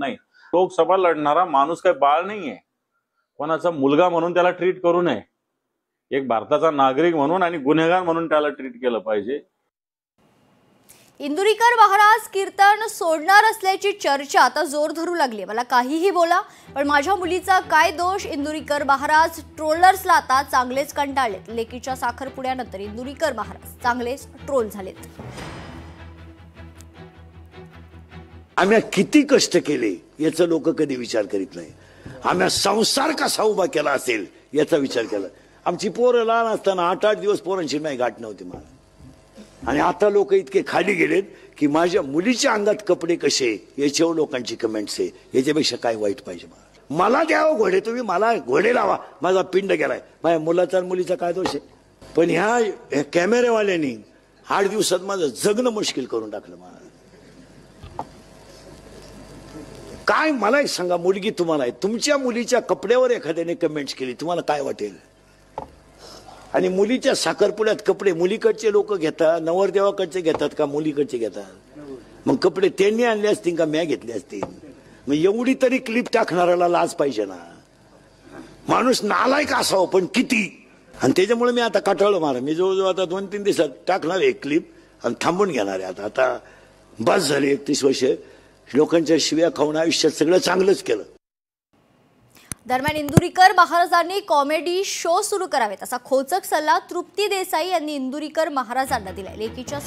नाही। लोकसभा लढणारा माणूस काही बाळ नाहीये, कोणाचा मुलगा म्हणून त्याला ट्रीट करू नये। एक भारताचा नागरिक म्हणून आणि गुन्हेगार म्हणून त्याला ट्रीट केलं पाहिजे। इंदुरीकर महाराज कीर्तन सोडणार असल्याची चर्चा आता जोर धरू लागली। मला काहीही बोला, पण माझ्या मुलीचा काय दोष? इंदुरीकर महाराज ट्रोलर्सला आता चांगलेच कंटाळलेत। लेकीच्या साखरपुड्यानंतर इंदुरीकर महाराज चांगलेच ट्रोल झालेत। आम्ही किती कष्ट केले याचा लोक कधी विचार करीत नाही। आम्ही संसार कसा उभा केला असेल याचा विचार केला। आमची पोरं लहान असताना 8-8 दिवस पोरांची नाही गाठ नव्हती मला, आणि आता लोक इतके खाली गेलेत की माझ्या मुलीच्या अंगात कपडे कसे याच्यावर लोकांची कमेंट्स आहे। याच्यापेक्षा काय वाईट पाहिजे? मला द्यावं घोडे, तुम्ही मला घोडे लावा, माझा पिंड गेलाय, माझ्या मुलाचा मुलीचा काय दोष आहे? पण ह्या कॅमेरेवाल्यांनी 8 दिवसात माझं जगणं मुश्किल करून टाकलं। मला काय, मला एक सांगा, मुलगी तुम्हाला आहे, तुमच्या मुलीच्या कपड्यावर एखाद्याने कमेंट्स केली, तुम्हाला काय वाटेल? आणि मुलीच्या साखरपुड्यात कपडे मुलीकडचे लोक घेतात, नवरदेवाकडचे घेतात का मुलीकडचे घेतात? मग कपडे त्यांनी आणले असतील का म्या घेतले असतील? मग एवढी तरी क्लिप टाकणाऱ्याला लाज पाहिजे ना। माणूस नालायक असावं पण किती। आणि त्याच्यामुळे मी आता काटाळलो मारा, मी जवळजवळ आता 2-3 दिवसात टाकणार एक क्लिप आणि थांबून घेणार आहे। आता बस झाली 31 वर्ष लोकांच्या शिव्या खाऊन आयुष्यात सगळं चांगलंच केलं। दरम्यान इंदुरीकर महाराजांनी कॉमेडी शो सुरू करावेत असा खोचक सल्ला तृप्ती देसाई यांनी इंदुरीकर महाराजांना दिलाय। लेकीच्या